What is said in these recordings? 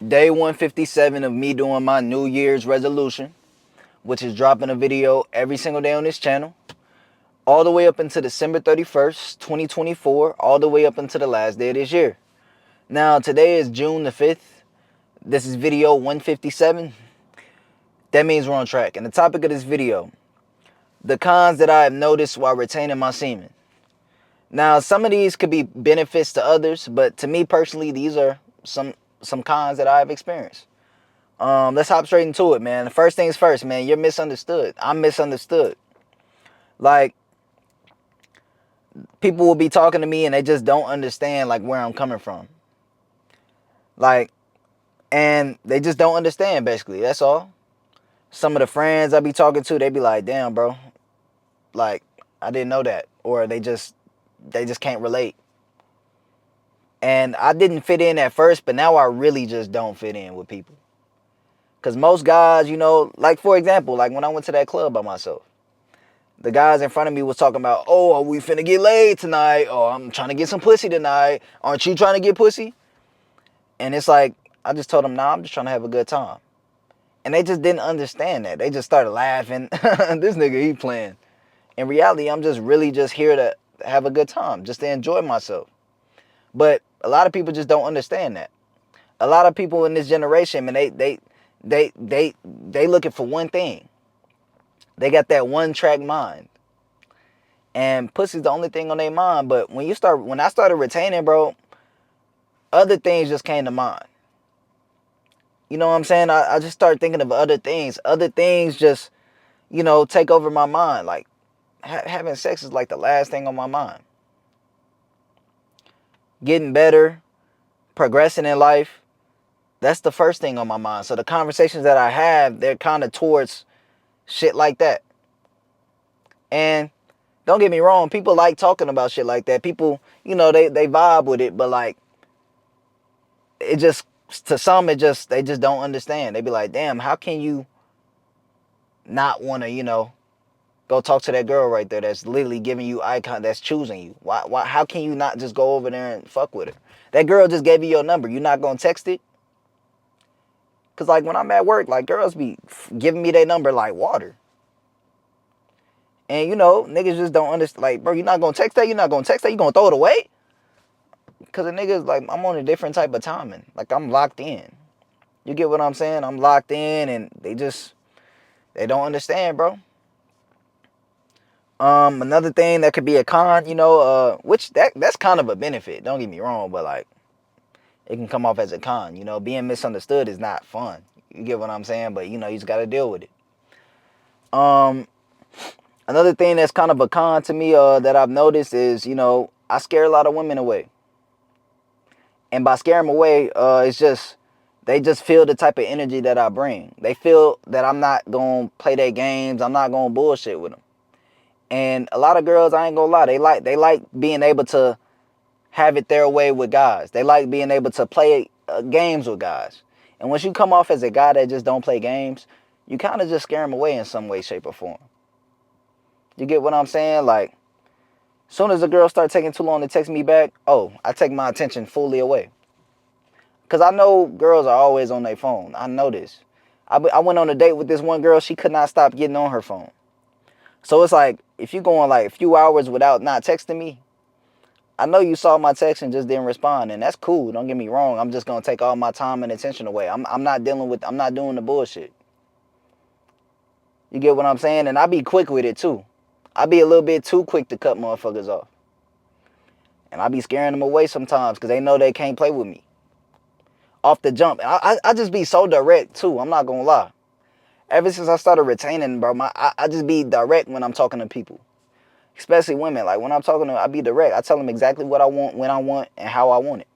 Day 157 of me doing my New Year's resolution, which is dropping a video every single day on this channel, all the way up until December 31st, 2024, all the way up until the last day of this year. Now, today is June the 5th. This is video 157. That means we're on track. And the topic of this video, the cons that I have noticed while retaining my semen. Now, some of these could be benefits to others, but to me personally, these are some cons that I've experienced. Let's hop straight into it, man. First things first, man. You're misunderstood. I'm misunderstood. Like, people will be talking to me and they just don't understand like where I'm coming from. Like, and they just don't understand, basically. That's all. Some of the friends I be talking to, they be like, damn, bro. Like, I didn't know that. Or they just can't relate. And I didn't fit in at first, but now I really just don't fit in with people. Because most guys, you know, like, for example, like when I went to that club by myself, the guys in front of me was talking about, oh, are we finna get laid tonight? Oh, I'm trying to get some pussy tonight. Aren't you trying to get pussy? And it's like, I just told them, nah, I'm just trying to have a good time. And they just didn't understand that. They just started laughing. This nigga, he playing. In reality, I'm just really just here to have a good time, just to enjoy myself. But a lot of people just don't understand that. A lot of people in this generation, man, they looking for one thing. They got that one track mind. And pussy's the only thing on their mind. But when I started retaining, bro, other things just came to mind. You know what I'm saying? I just started thinking of other things. Other things just, you know, take over my mind. Like, having sex is like the last thing on my mind. Getting better, progressing in life, that's the first thing on my mind. So the conversations that I have, they're kind of towards shit like that. And don't get me wrong, people like talking about shit like that. People, you know, they vibe with it, but like, it just, to some, they just don't understand. They be like, damn, how can you not want to, you know, go talk to that girl right there that's literally giving you eye contact, that's choosing you? Why, how can you not just go over there and fuck with her? That girl just gave you your number. You not gonna text it? Cause like when I'm at work, like girls be giving me their number like water. And you know, niggas just don't understand. Like, bro, you're not gonna text that? You're not gonna text that? You gonna throw it away? Cause the niggas, like, I'm on a different type of timing. Like, I'm locked in. You get what I'm saying? I'm locked in, and they don't understand, bro. Another thing that could be a con, you know, which that's kind of a benefit. Don't get me wrong, but like, it can come off as a con. You know, being misunderstood is not fun. You get what I'm saying? But you know, you just gotta deal with it. Another thing that's kind of a con to me, that I've noticed is, you know, I scare a lot of women away. And by scaring them away, it's just, they just feel the type of energy that I bring. They feel that I'm not gonna play their games. I'm not gonna bullshit with them. And a lot of girls, I ain't gonna lie, they like being able to have it their way with guys. They like being able to play games with guys. And once you come off as a guy that just don't play games, you kind of just scare them away in some way, shape, or form. You get what I'm saying? Like, soon as a girl starts taking too long to text me back, oh, I take my attention fully away. Because I know girls are always on their phone. I know this. I went on a date with this one girl. She could not stop getting on her phone. So it's like, if you're going like a few hours without not texting me, I know you saw my text and just didn't respond. And that's cool. Don't get me wrong. I'm just going to take all my time and attention away. I'm not doing the bullshit. You get what I'm saying? And I be quick with it too. I be a little bit too quick to cut motherfuckers off. And I be scaring them away sometimes because they know they can't play with me. Off the jump. And I just be so direct too. I'm not going to lie. Ever since I started retaining, bro, I just be direct when I'm talking to people. Especially women. Like when I'm talking to them, I be direct. I tell them exactly what I want, when I want, and how I want it.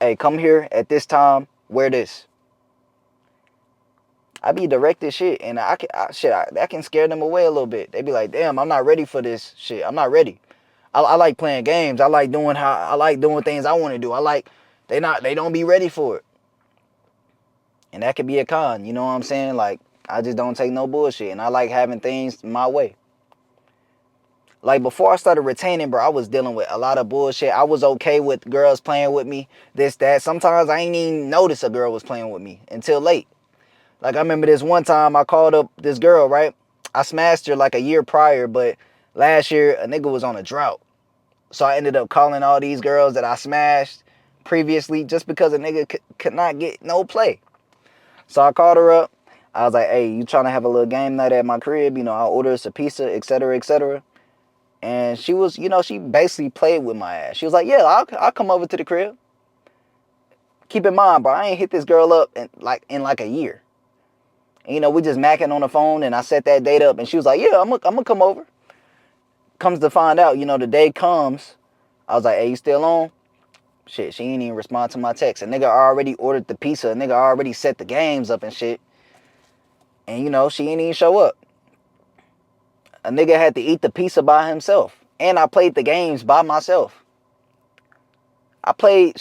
Hey, come here at this time, wear this. I be direct as shit, and that can scare them away a little bit. They be like, damn, I'm not ready for this shit. I'm not ready. I like playing games. I like doing things I want to do. They don't be ready for it. And that could be a con, you know what I'm saying? Like, I just don't take no bullshit, and I like having things my way. Like before I started retaining, bro, I was dealing with a lot of bullshit. I was okay with girls playing with me, this, that. Sometimes I ain't even notice a girl was playing with me until late. Like I remember this one time I called up this girl, right? I smashed her like a year prior, but last year a nigga was on a drought. So I ended up calling all these girls that I smashed previously just because a nigga could not get no play. So I called her up. I was like, hey, you trying to have a little game night at my crib? You know, I'll order us a pizza, etc., etc. And she was, you know, she basically played with my ass. She was like, yeah, I'll come over to the crib. Keep in mind, bro, I ain't hit this girl up in like a year. And, you know, we just macking on the phone, and I set that date up, and she was like, yeah, I'm gonna come over. Comes to find out, you know, the day comes. I was like, hey, you still on? Shit, she ain't even respond to my text. A nigga already ordered the pizza. A nigga already set the games up and shit. And, you know, she ain't even show up. A nigga had to eat the pizza by himself. And I played the games by myself. I played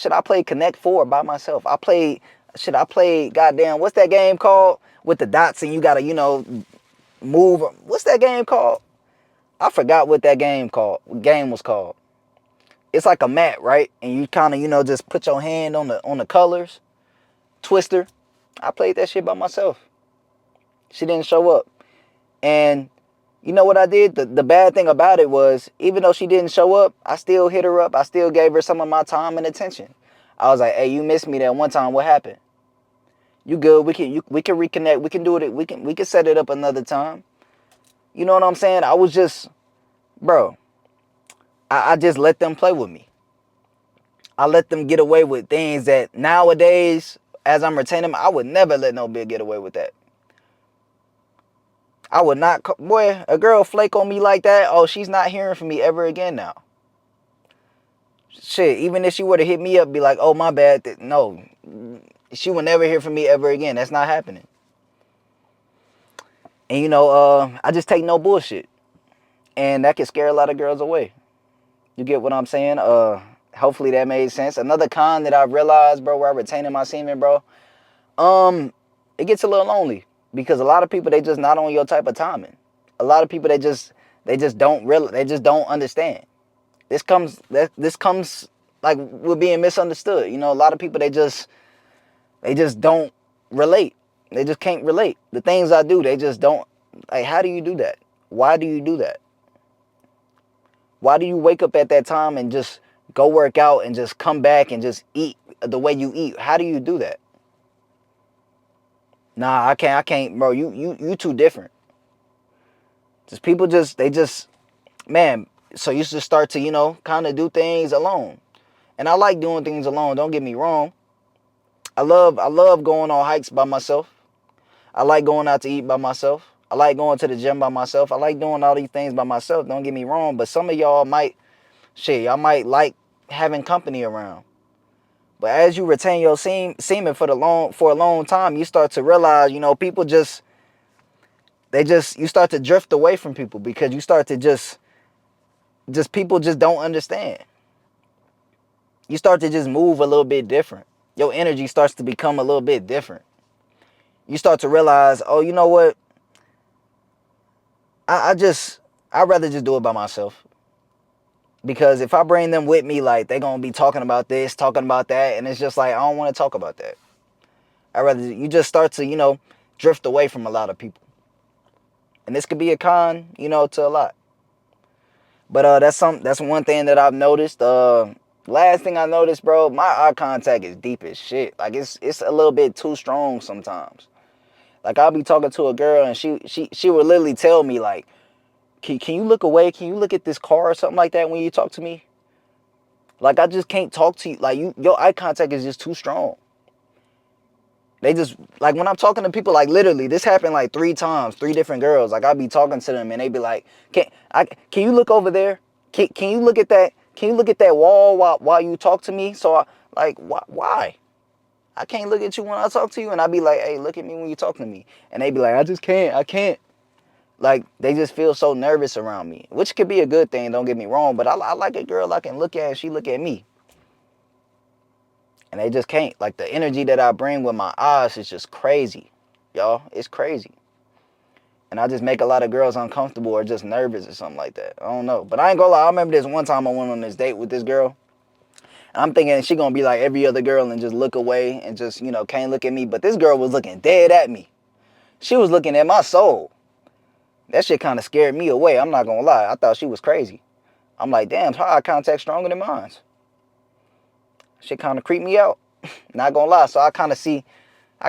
Connect 4 by myself. I played goddamn, what's that game called? With the dots and you gotta, you know, move. What's that game called? I forgot what that game was called. It's like a mat, right? And you kind of, you know, just put your hand on the colors. Twister. I played that shit by myself. She didn't show up. And you know what I did? The bad thing about it was, even though she didn't show up, I still hit her up. I still gave her some of my time and attention. I was like, hey, you missed me that one time. What happened? You good? We can reconnect. We can do it. We can set it up another time. You know what I'm saying? I was just, bro, I just let them play with me. I let them get away with things that nowadays, as I'm retaining them, I would never let no bitch get away with that. I would not, boy, a girl flake on me like that, oh, she's not hearing from me ever again now. Shit, even if she were to hit me up, be like, oh, my bad. No, she will never hear from me ever again. That's not happening. And, you know, I just take no bullshit. And that can scare a lot of girls away. You get what I'm saying? Hopefully that made sense. Another con that I realized, bro, where I retaining my semen, bro, it gets a little lonely. Because a lot of people, they just not on your type of timing. A lot of people, they just don't understand. This comes like we're being misunderstood. You know, a lot of people, they just don't relate. They just can't relate. The things I do, they just don't. Like, how do you do that? Why do you do that? Why do you wake up at that time and just go work out and just come back and just eat the way you eat? How do you do that? Nah, I can't, bro. You too different. Just people man, so you should start to, you know, kind of do things alone. And I like doing things alone, don't get me wrong. I love going on hikes by myself. I like going out to eat by myself. I like going to the gym by myself. I like doing all these things by myself, don't get me wrong. But some of y'all y'all might like having company around. But as you retain your semen for a long time, you start to realize, you know, people you start to drift away from people because you start to just people just don't understand. You start to just move a little bit different. Your energy starts to become a little bit different. You start to realize, oh, you know what? I'd rather just do it by myself. Because if I bring them with me, like, they're going to be talking about this, talking about that, and it's just like, I don't want to talk about that. You just start to, you know, drift away from a lot of people. And this could be a con, you know, to a lot. But that's one thing that I've noticed. Last thing I noticed, bro, my eye contact is deep as shit. Like, it's a little bit too strong sometimes. Like, I'll be talking to a girl and she would literally tell me, like, can you look away? Can you look at this car or something like that when you talk to me? Like, I just can't talk to you. Like, your eye contact is just too strong. They just, like, when I'm talking to people, like, literally, this happened like 3 times, 3 different girls. Like, I'll be talking to them and they be like, can you look over there? Can you look at that? Can you look at that wall while you talk to me? So, why? I can't look at you when I talk to you. And I be like, hey, look at me when you talking to me. And they be like, I can't. Like, they just feel so nervous around me, which could be a good thing, don't get me wrong. But I like a girl I can look at and she look at me. And they just can't. Like, the energy that I bring with my eyes is just crazy. Y'all, it's crazy. And I just make a lot of girls uncomfortable or just nervous or something like that. I don't know. But I ain't gonna lie. I remember this one time I went on this date with this girl. And I'm thinking she gonna be like every other girl and just look away and just, you know, can't look at me. But this girl was looking dead at me. She was looking at my soul. That shit kind of scared me away. I'm not gonna lie. I thought she was crazy. I'm like, damn, her eye contact stronger than mine. Shit kind of creeped me out. Not gonna lie. So I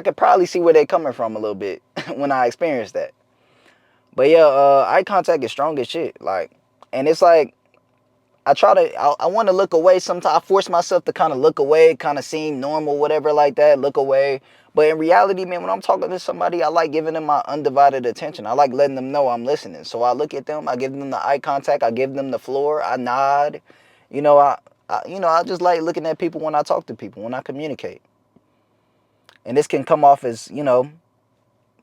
could probably see where they coming from a little bit when I experienced that. But yeah, eye contact is strong as shit. Like, and it's like, I want to look away sometimes. I force myself to kind of look away, kind of seem normal, whatever like that, look away. But in reality, man, when I'm talking to somebody, I like giving them my undivided attention. I like letting them know I'm listening. So I look at them, I give them the eye contact, I give them the floor, I nod. You know, I just like looking at people when I talk to people, when I communicate. And this can come off as, you know,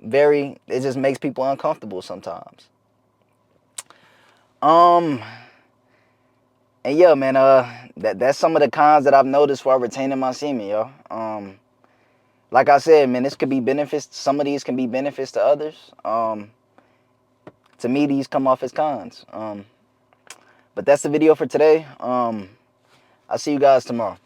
it just makes people uncomfortable sometimes. And yeah, man, that's some of the cons that I've noticed while retaining my semen, yo. Like I said, man, this could be benefits. Some of these can be benefits to others. To me, these come off as cons. But that's the video for today. I'll see you guys tomorrow.